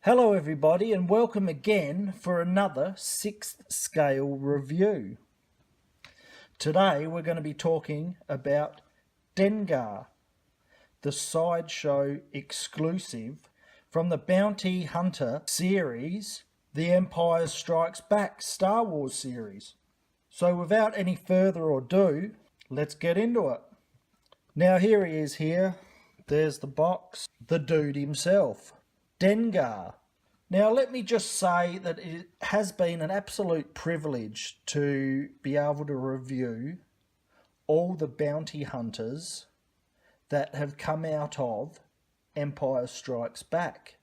Hello everybody and welcome again for another 6th scale review. Today we're going to be talking about Dengar, the sideshow exclusive from the Bounty Hunter series, the Empire Strikes Back Star Wars series. So without any further ado, let's get into it. Now here he is here. There's the box, the dude himself, Dengar. Now let me just say that it has been an absolute privilege to be able to review all the bounty hunters that have come out of Empire Strikes Back.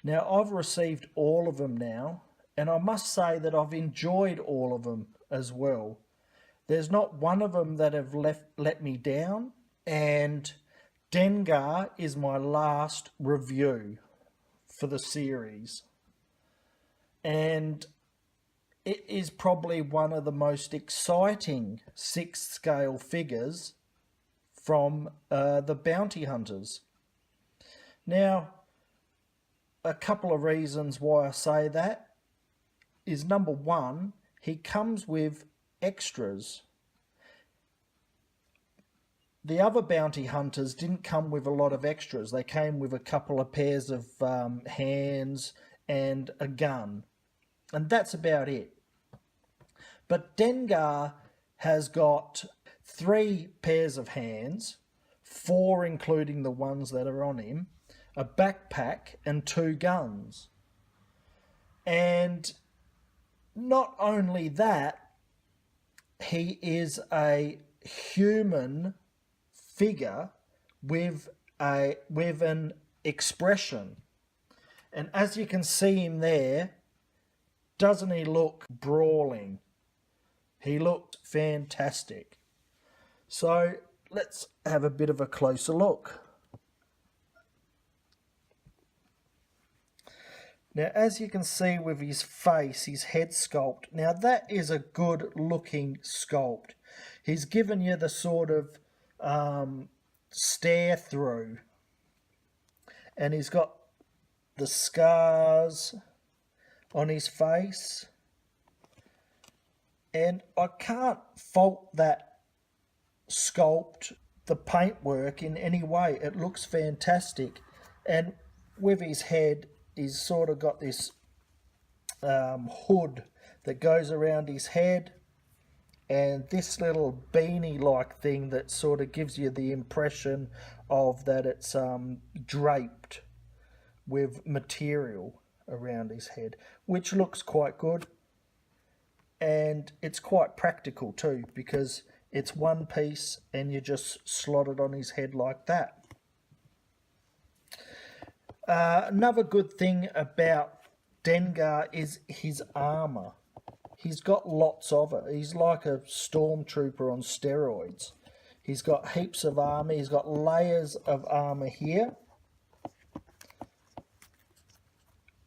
Now I've received all of them now, and I must say that I've enjoyed all of them as well. There's not one of them that have let me down, and Dengar is my last review for the series, and it is probably one of the most exciting 6th scale figures from the bounty hunters. Now, a couple of reasons why I say that is, number one, he comes with extras. The other bounty hunters didn't come with a lot of extras. They came with a couple of pairs of hands and a gun. And that's about it. But Dengar has got 3 pairs of hands, 4 including the ones that are on him, a backpack and 2 guns. And not only that, he is a human figure with an expression, and as you can see him there, doesn't he look brawling? He looked fantastic. So let's have a bit of a closer look. Now, as you can see with his face, his head sculpt, now that is a good looking sculpt. He's given you the sort of stare through, and he's got the scars on his face, and I can't fault that sculpt, the paintwork, in any way. It looks fantastic. And with his head, he's sort of got this hood that goes around his head, and this little beanie like thing that sort of gives you the impression of that it's draped with material around his head, which looks quite good. And it's quite practical too, because it's one piece and you just slot it on his head like that. Another good thing about Dengar is his armor. He's got lots of it. He's like a stormtrooper on steroids. He's got heaps of armor. He's got layers of armor here.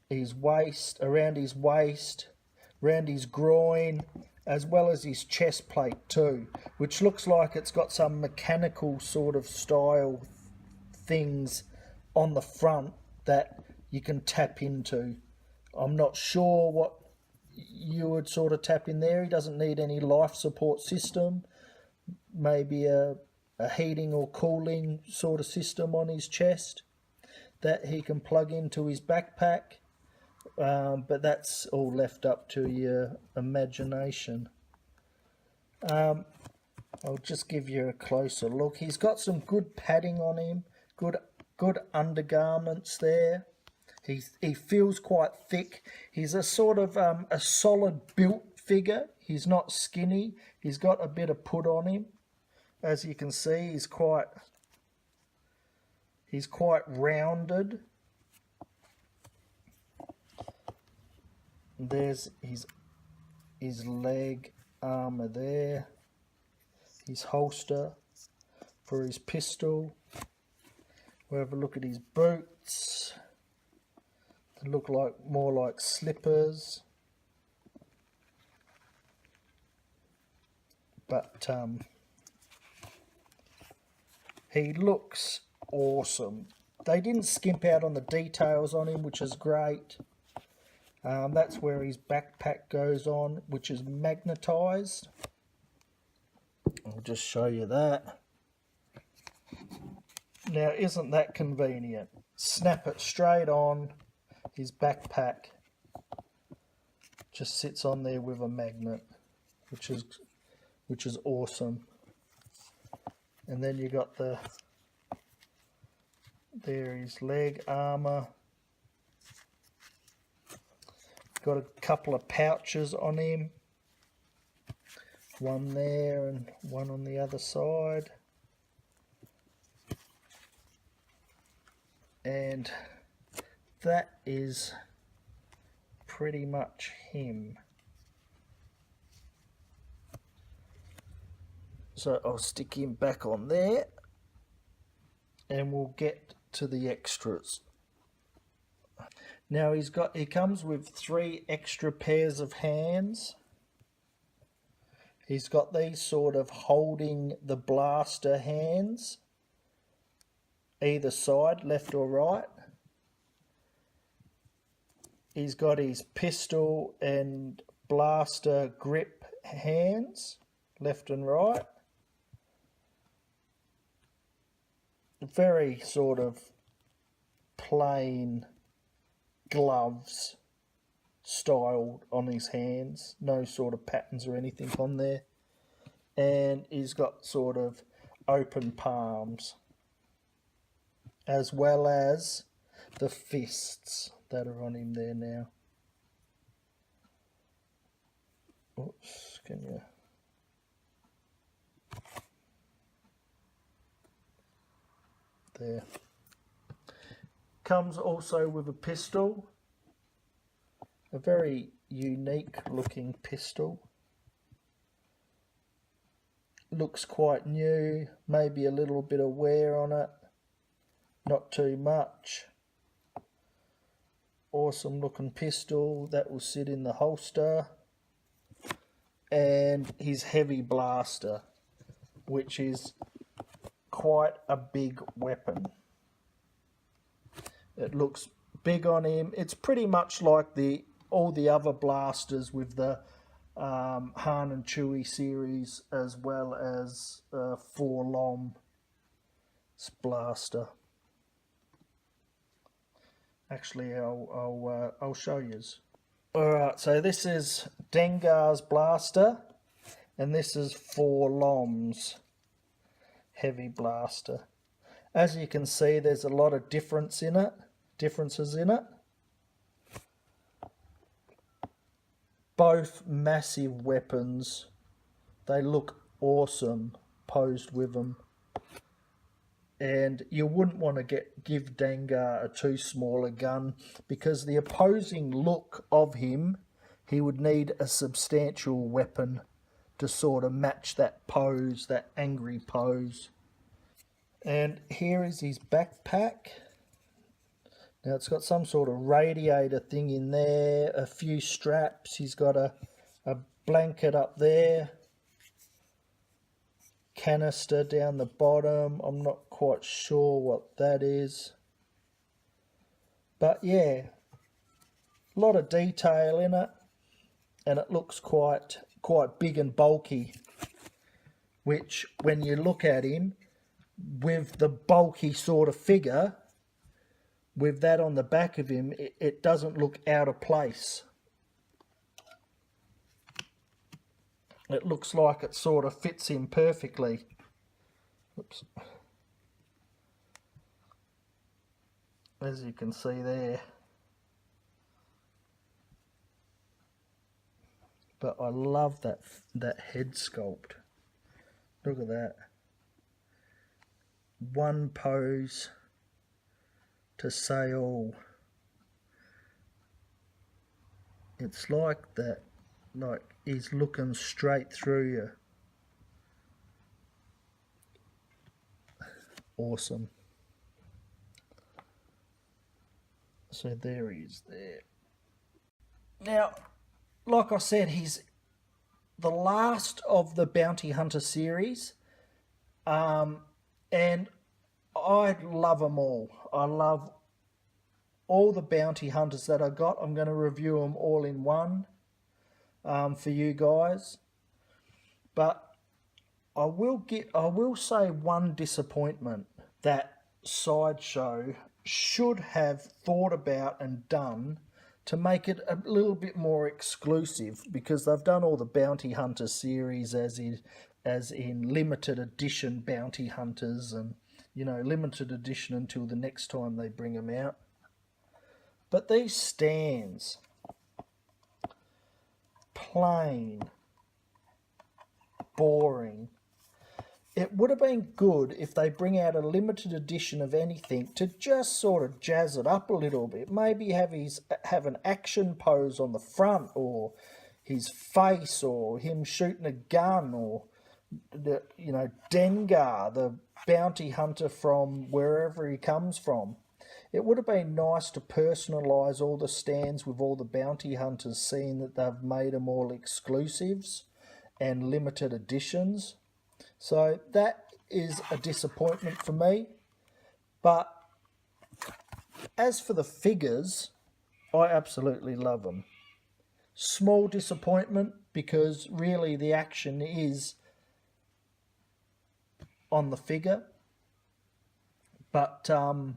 His waist, around his groin, as well as his chest plate too, which looks like it's got some mechanical sort of style things on the front that you can tap into. I'm not sure what you would sort of tap in there. He doesn't need any life support system. Maybe a heating or cooling sort of system on his chest that he can plug into his backpack. But that's all left up to your imagination. I'll just give you a closer look. He's got some good padding on him, good undergarments there. He feels quite thick. He's a sort of a solid built figure. He's not skinny. He's got a bit of put on him. As you can see, he's quite rounded. There's his leg armor there, his holster for his pistol. We'll have a look at his boots. They look like more like slippers, but he looks awesome. they didn't skimp out on the details on him, which is great. That's where his backpack goes on, which is magnetized. I'll just show you that. Now, isn't that convenient? Snap it straight on. His backpack just sits on there with a magnet, which is awesome. And then you got there his leg armor. Got a couple of pouches on him. One there and one on the other side. And that is pretty much him. So I'll stick him back on there and we'll get to the extras. Now he comes with 3 extra pairs of hands. He's got these sort of holding the blaster hands, either side, left or right. He's got his pistol and blaster grip hands, left and right. Very sort of plain gloves styled on his hands, no sort of patterns or anything on there. And he's got sort of open palms, as well as the fists that are on him there now. Oops, can you... There. Comes also with a pistol, a very unique looking pistol. Looks quite new, maybe a little bit of wear on it, not too much. Awesome looking pistol that will sit in the holster. And his heavy blaster, which is quite a big weapon. It looks big on him. It's pretty much like all the other blasters with the Han and Chewie series, as well as 4-LOM blaster. Actually, I'll show you. Alright, so this is Dengar's blaster, and this is 4-LOM's heavy blaster. As you can see, there's a lot of differences in it. Both massive weapons. They look awesome posed with them. And you wouldn't want to give Dengar a too small a gun, because the opposing look of him, he would need a substantial weapon to sort of match that pose, that angry pose. And here is his backpack. Now it's got some sort of radiator thing in there, a few straps. He's got a blanket up there, canister down the bottom. I'm not quite sure what that is. But yeah, a lot of detail in it, and it looks quite big and bulky, which when you look at him with the bulky sort of figure, with that on the back of him, it doesn't look out of place. It looks like it sort of fits him perfectly. Oops. As you can see there. But I love that head sculpt. Look at that. One pose to say all. It's like that, like he's looking straight through you. Awesome. So there he is there. Now, like I said, he's the last of the Bounty Hunter series. And I love them all. I love all the bounty hunters that I got. I'm going to review them all in one for you guys. But I will say one disappointment that Sideshow should have thought about and done to make it a little bit more exclusive, because they've done all the Bounty Hunter series as in limited edition Bounty Hunters, and limited edition until the next time they bring them out. But these stands, plain, boring. It would have been good if they bring out a limited edition of anything to just sort of jazz it up a little bit. Maybe have an action pose on the front, or his face, or him shooting a gun, or Dengar, the bounty hunter from wherever he comes from. It would have been nice to personalise all the stands with all the bounty hunters, seeing that they've made them all exclusives and limited editions. So that is a disappointment for me. But as for the figures, I absolutely love them. Small disappointment, because really the action is on the figure. But I'm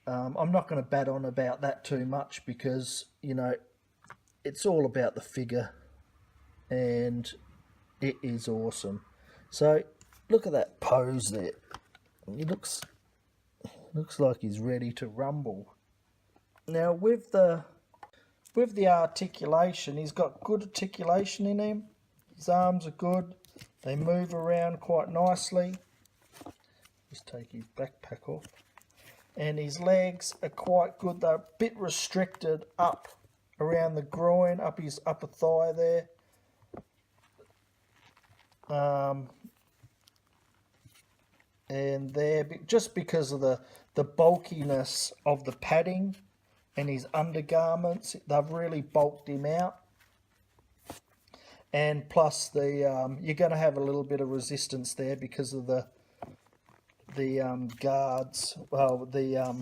not going to bat on about that too much, because, it's all about the figure. And it is awesome. So look at that pose there. He looks like he's ready to rumble. Now with the articulation, he's got good articulation in him. His arms are good. They move around quite nicely. Just take his backpack off. And his legs are quite good. They're a bit restricted up around the groin, up his upper thigh there. And there, just because of the bulkiness of the padding and his undergarments, they've really bulked him out. And plus you're going to have a little bit of resistance there because of the guards, well, the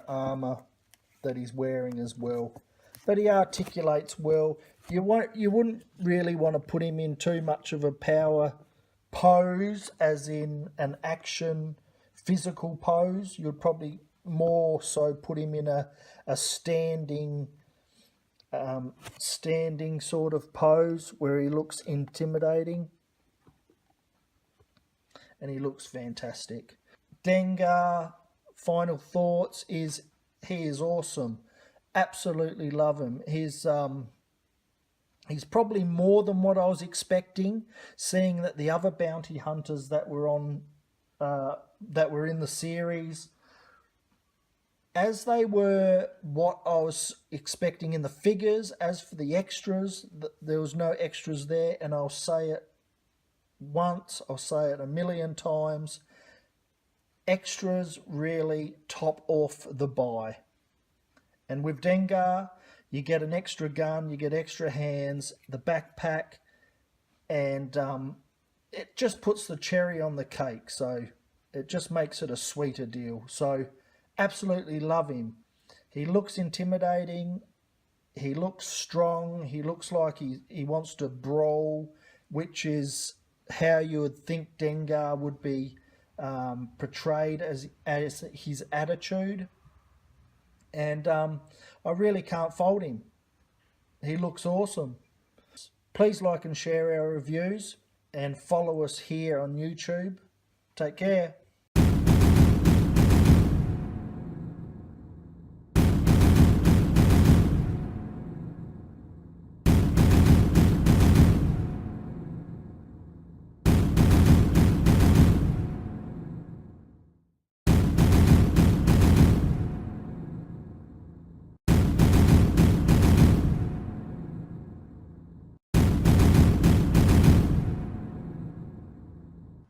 armor that he's wearing as well. But he articulates well. You wouldn't really want to put him in too much of a power pose, as in an action physical pose. You'd probably more so put him in a standing sort of pose where he looks intimidating. And he looks fantastic. Dengar, final thoughts is he is awesome. Absolutely love him. He's probably more than what I was expecting, seeing that the other bounty hunters that were on that were in the series, as they were what I was expecting in the figures. As for the extras, there was no extras there, and I'll say it once, I'll say it a million times. Extras really top off the buy. And with Dengar, you get an extra gun, you get extra hands, the backpack, and it just puts the cherry on the cake. So it just makes it a sweeter deal. So absolutely love him. He looks intimidating. He looks strong. He looks like he wants to brawl, which is how you would think Dengar would be portrayed as his attitude. And I really can't fault him. He looks awesome. Please like and share our reviews, and follow us here on YouTube. Take care.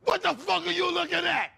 What the fuck are you looking at?